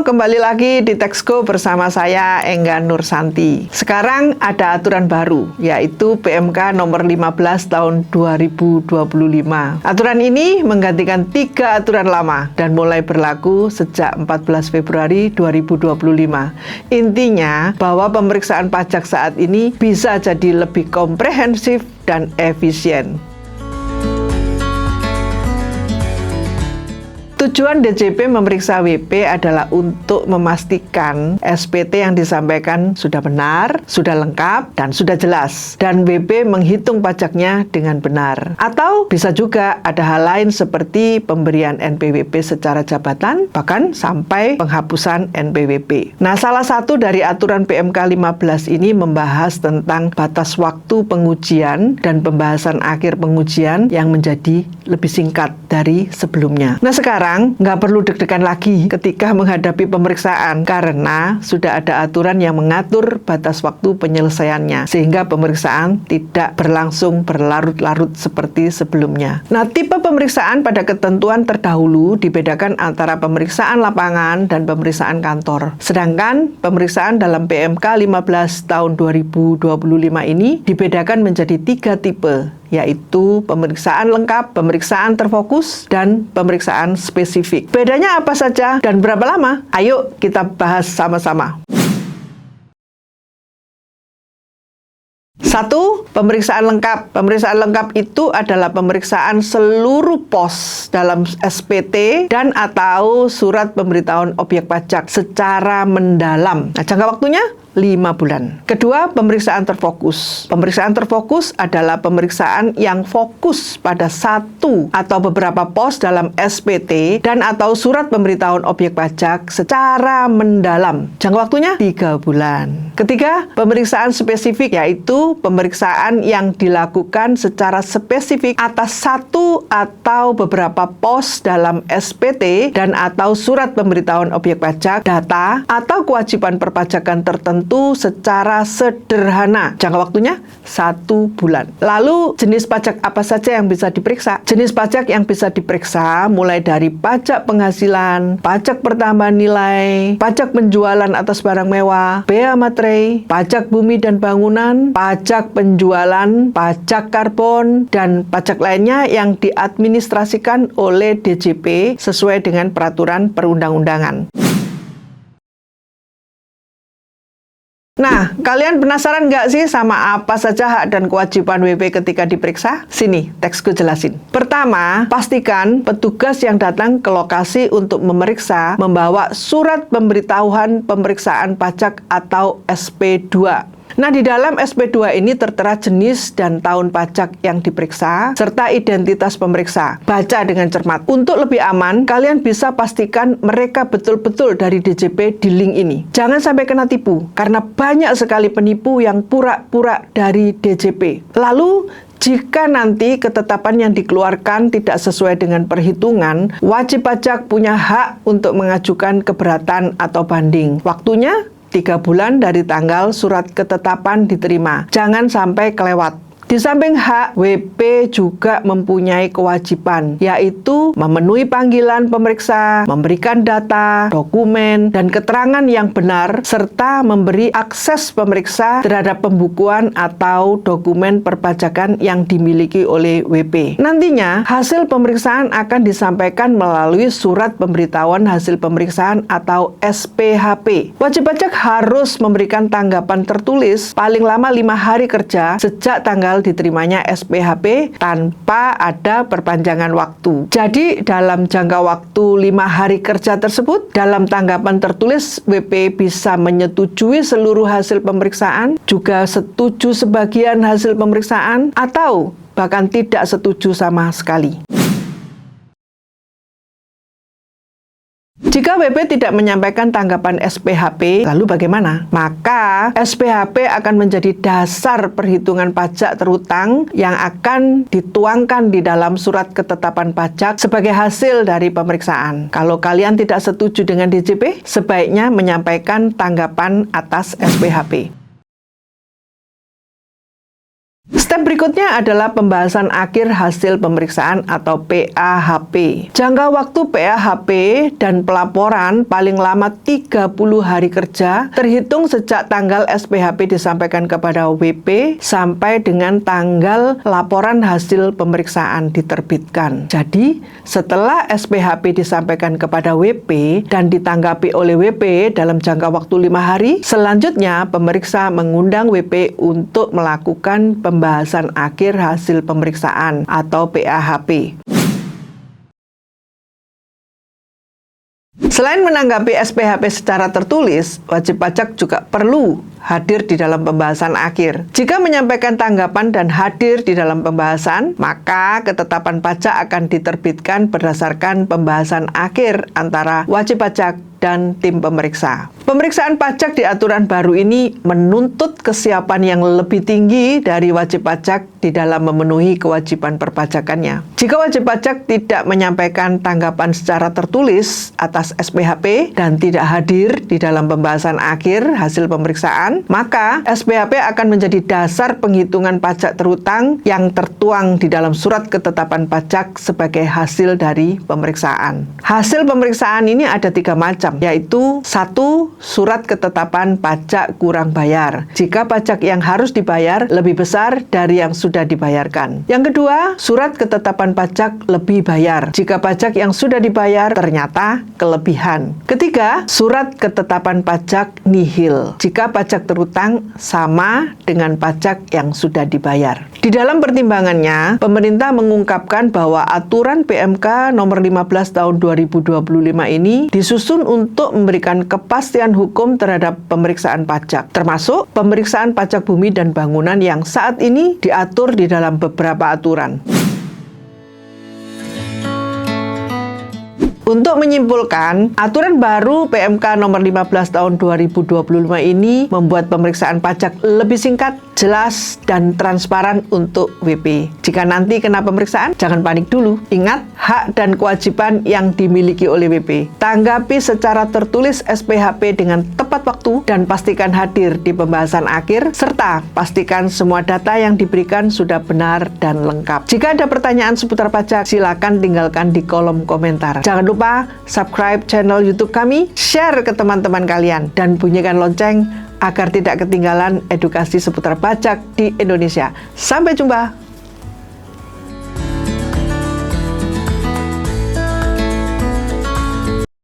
kembali lagi di Textgo bersama saya Enggan Nursanti. Sekarang ada aturan baru, yaitu PMK nomor 15 tahun 2025. Aturan ini menggantikan 3 aturan lama dan mulai berlaku sejak 14 Februari 2025. Intinya bahwa pemeriksaan pajak saat ini bisa jadi lebih komprehensif dan efisien. Tujuan DJP memeriksa WP adalah untuk memastikan SPT yang disampaikan sudah benar, sudah lengkap, dan sudah jelas. Dan WP menghitung pajaknya dengan benar. Atau bisa juga ada hal lain seperti pemberian NPWP secara jabatan, bahkan sampai penghapusan NPWP. Nah, salah satu dari aturan PMK 15 ini membahas tentang batas waktu pengujian dan pembahasan akhir pengujian yang menjadi lebih singkat dari sebelumnya. Nah, sekarang nggak perlu deg-degan lagi ketika menghadapi pemeriksaan karena sudah ada aturan yang mengatur batas waktu penyelesaiannya sehingga pemeriksaan tidak berlangsung berlarut-larut seperti sebelumnya. Nah, tipe pemeriksaan pada ketentuan terdahulu dibedakan antara pemeriksaan lapangan dan pemeriksaan kantor. Sedangkan pemeriksaan dalam PMK 15 tahun 2025 ini dibedakan menjadi 3 tipe, yaitu pemeriksaan lengkap, pemeriksaan terfokus, dan pemeriksaan spesifik. Bedanya apa saja dan berapa lama? Ayo kita bahas sama-sama. 1. Pemeriksaan lengkap. Pemeriksaan lengkap itu adalah pemeriksaan seluruh pos dalam SPT dan atau surat pemberitahuan objek pajak secara mendalam. Nah, jangka waktunya 5 bulan. Kedua, pemeriksaan terfokus. Pemeriksaan terfokus adalah pemeriksaan yang fokus pada satu atau beberapa pos dalam SPT dan atau surat pemberitahuan objek pajak secara mendalam. Jangka waktunya 3 bulan. Ketiga, pemeriksaan spesifik, yaitu pemeriksaan yang dilakukan secara spesifik atas satu atau beberapa pos dalam SPT dan atau surat pemberitahuan objek pajak, data, atau kewajiban perpajakan tertentu secara sederhana. Jangka waktunya 1 bulan. Lalu, jenis pajak apa saja yang bisa diperiksa? Jenis pajak yang bisa diperiksa mulai dari pajak penghasilan, pajak pertambahan nilai, pajak penjualan atas barang mewah, bea materai, pajak bumi dan bangunan, pajak penjualan, pajak karbon, dan pajak lainnya yang diadministrasikan oleh DJP sesuai dengan peraturan perundang-undangan. Nah, kalian penasaran nggak sih sama apa saja hak dan kewajiban WP ketika diperiksa? Sini, Textgo jelasin. Pertama, pastikan petugas yang datang ke lokasi untuk memeriksa membawa surat pemberitahuan pemeriksaan pajak atau SP2. Nah, di dalam SP2 ini tertera jenis dan tahun pajak yang diperiksa, serta identitas pemeriksa. Baca dengan cermat. Untuk lebih aman, kalian bisa pastikan mereka betul-betul dari DJP di link ini. Jangan sampai kena tipu, karena banyak sekali penipu yang pura-pura dari DJP. Lalu, jika nanti ketetapan yang dikeluarkan tidak sesuai dengan perhitungan, wajib pajak punya hak untuk mengajukan keberatan atau banding. Waktunya 3 bulan dari tanggal surat ketetapan diterima. Jangan sampai kelewat. Di samping hak, WP juga mempunyai kewajiban, yaitu memenuhi panggilan pemeriksa, memberikan data, dokumen, dan keterangan yang benar, serta memberi akses pemeriksa terhadap pembukuan atau dokumen perpajakan yang dimiliki oleh WP. Nantinya, hasil pemeriksaan akan disampaikan melalui surat pemberitahuan hasil pemeriksaan atau SPHP. Wajib pajak harus memberikan tanggapan tertulis paling lama 5 hari kerja sejak tanggal diterimanya SPHP tanpa ada perpanjangan waktu. Jadi, dalam jangka waktu 5 hari kerja tersebut, dalam tanggapan tertulis, WP bisa menyetujui seluruh hasil pemeriksaan, juga setuju sebagian hasil pemeriksaan, atau bahkan tidak setuju sama sekali. Jika WP tidak menyampaikan tanggapan SPHP, lalu bagaimana? Maka SPHP akan menjadi dasar perhitungan pajak terutang yang akan dituangkan di dalam surat ketetapan pajak sebagai hasil dari pemeriksaan. Kalau kalian tidak setuju dengan DJP, sebaiknya menyampaikan tanggapan atas SPHP. Step berikutnya adalah pembahasan akhir hasil pemeriksaan atau PAHP. Jangka waktu PAHP dan pelaporan paling lama 30 hari kerja terhitung sejak tanggal SPHP disampaikan kepada WP sampai dengan tanggal laporan hasil pemeriksaan diterbitkan. Jadi, setelah SPHP disampaikan kepada WP dan ditanggapi oleh WP dalam jangka waktu 5 hari, selanjutnya pemeriksa mengundang WP untuk melakukan pembahasan akhir hasil pemeriksaan atau PAHP. Selain menanggapi SPHP secara tertulis, wajib pajak juga perlu hadir di dalam pembahasan akhir. Jika menyampaikan tanggapan dan hadir di dalam pembahasan, maka ketetapan pajak akan diterbitkan berdasarkan pembahasan akhir antara wajib pajak dan tim pemeriksa. Pemeriksaan pajak di aturan baru ini menuntut kesiapan yang lebih tinggi dari wajib pajak di dalam memenuhi kewajiban perpajakannya. Jika wajib pajak tidak menyampaikan tanggapan secara tertulis atas SPHP dan tidak hadir di dalam pembahasan akhir hasil pemeriksaan, maka SPHP akan menjadi dasar penghitungan pajak terhutang yang tertuang di dalam surat ketetapan pajak sebagai hasil dari pemeriksaan. Hasil pemeriksaan ini ada 3 macam, yaitu 1. Surat ketetapan pajak kurang bayar, jika pajak yang harus dibayar lebih besar dari yang sudah dibayarkan. Yang kedua, surat ketetapan pajak lebih bayar, jika pajak yang sudah dibayar ternyata kelebihan. Ketiga, surat ketetapan pajak nihil, jika pajak terhutang sama dengan pajak yang sudah dibayar. Di dalam pertimbangannya, pemerintah mengungkapkan bahwa aturan PMK nomor 15 tahun 2025 ini disusun untuk memberikan kepastian hukum terhadap pemeriksaan pajak, termasuk pemeriksaan pajak bumi dan bangunan yang saat ini diatur di dalam beberapa aturan. Untuk menyimpulkan, aturan baru PMK nomor 15 tahun 2025 ini membuat pemeriksaan pajak lebih singkat, jelas, dan transparan untuk WP. Jika nanti kena pemeriksaan, jangan panik dulu. Ingat, hak dan kewajiban yang dimiliki oleh WP. Tanggapi secara tertulis SPHP dengan tepat waktu dan pastikan hadir di pembahasan akhir, serta pastikan semua data yang diberikan sudah benar dan lengkap. Jika ada pertanyaan seputar pajak, silakan tinggalkan di kolom komentar. Jangan lupa subscribe channel YouTube kami, share ke teman-teman kalian, dan bunyikan lonceng agar tidak ketinggalan edukasi seputar pajak di Indonesia. Sampai jumpa!